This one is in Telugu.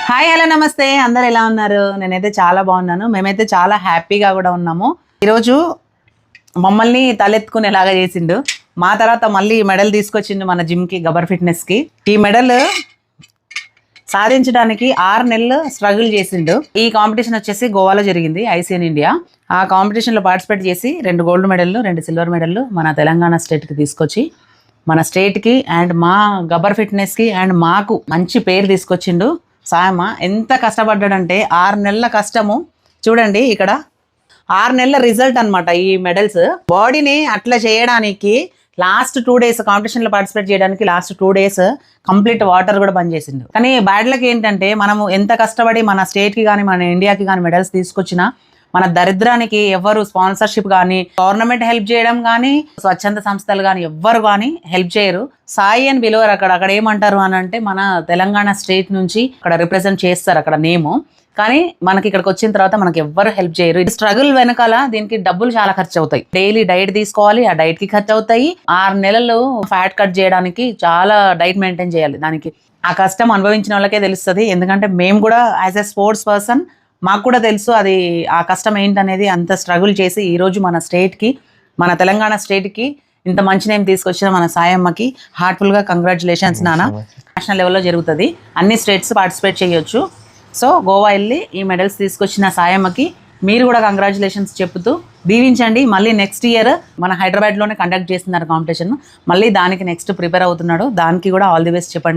హాయ్ హలో నమస్తే, అందరు ఎలా ఉన్నారు? నేనైతే చాలా బాగున్నాను. మేమైతే చాలా హ్యాపీగా కూడా ఉన్నాము. ఈరోజు మమ్మల్ని తలెత్తుకునేలాగా చేసిండు. మా తర్వాత మళ్ళీ ఈ మెడల్ తీసుకొచ్చిండు మన జిమ్కి, గబర్ ఫిట్నెస్కి. ఈ మెడల్ సాధించడానికి 6 నెలలు స్ట్రగుల్ చేసిండు. ఈ కాంపిటీషన్ వచ్చేసి గోవాలో జరిగింది, ఐసీఎన్ ఇండియా. ఆ కాంపిటీషన్లో పార్టిసిపేట్ చేసి 2 గోల్డ్ మెడల్లు 2 సిల్వర్ మెడల్లు మన తెలంగాణ స్టేట్కి తీసుకొచ్చి మన స్టేట్కి అండ్ మా గబర్ ఫిట్నెస్కి అండ్ మాకు మంచి పేరు తీసుకొచ్చిండు. సాయమ్మ ఎంత కష్టపడ్డాడంటే 6 నెలల కష్టము చూడండి. ఇక్కడ 6 నెలల రిజల్ట్ అనమాట ఈ మెడల్స్. బాడీని అట్లా చేయడానికి లాస్ట్ 2 డేస్ కాంపిటీషన్లో పార్టిసిపేట్ చేయడానికి లాస్ట్ 2 డేస్ కంప్లీట్ వాటర్ కూడా బంద్ చేసిండు. కానీ బ్యాడ్ లక్ ఏంటంటే మనము ఎంత కష్టపడి మన స్టేట్కి కానీ మన ఇండియాకి కానీ మెడల్స్ తీసుకొచ్చినా మన దరిద్రానికి ఎవరు స్పాన్సర్షిప్ కానీ గవర్నమెంట్ హెల్ప్ చేయడం కానీ స్వచ్ఛంద సంస్థలు కానీ ఎవ్వరు కానీ హెల్ప్ చేయరు. సాయి అని పిలువరు. అక్కడ ఏమంటారు అని అంటే మన తెలంగాణ స్టేట్ నుంచి అక్కడ రిప్రజెంట్ చేస్తారు అక్కడ నేము. కానీ మనకి ఇక్కడికి వచ్చిన తర్వాత మనకి ఎవ్వరు హెల్ప్ చేయరు. ఈ స్ట్రగుల్ వెనకాల దీనికి డబ్బులు చాలా ఖర్చు అవుతాయి. డైలీ డైట్ తీసుకోవాలి, ఆ డైట్ కి ఖర్చు అవుతాయి. 6 నెలలు ఫ్యాట్ కట్ చేయడానికి చాలా డైట్ మెయింటైన్ చేయాలి. దానికి ఆ కష్టం అనుభవించిన వాళ్ళకే తెలుస్తుంది. ఎందుకంటే మేము కూడా యాజ్ ఎ స్పోర్ట్స్ పర్సన్ మాకు కూడా తెలుసు అది ఆ కష్టం ఏంటనేది. అంత స్ట్రగుల్ చేసి ఈరోజు మన స్టేట్కి, మన తెలంగాణ స్టేట్కి ఇంత మంచి నేమ్ తీసుకొచ్చిన మన సాయమ్మకి హార్ట్ఫుల్గా కంగ్రాచులేషన్స్ నాన్న. నేషనల్ లెవెల్లో జరుగుతుంది, అన్ని స్టేట్స్ పార్టిసిపేట్ చేయొచ్చు. సో గోవా వెళ్ళి ఈ మెడల్స్ తీసుకొచ్చిన సాయమ్మకి మీరు కూడా కంగ్రాచులేషన్స్ చెప్తూ దీవించండి. మళ్ళీ నెక్స్ట్ ఇయర్ మన హైదరాబాద్లోనే కండక్ట్ చేస్తున్నారు కాంపిటీషన్. మళ్ళీ దానికి నెక్స్ట్ ప్రిపేర్ అవుతున్నాడు. దానికి కూడా ఆల్ ది బెస్ట్ చెప్పండి.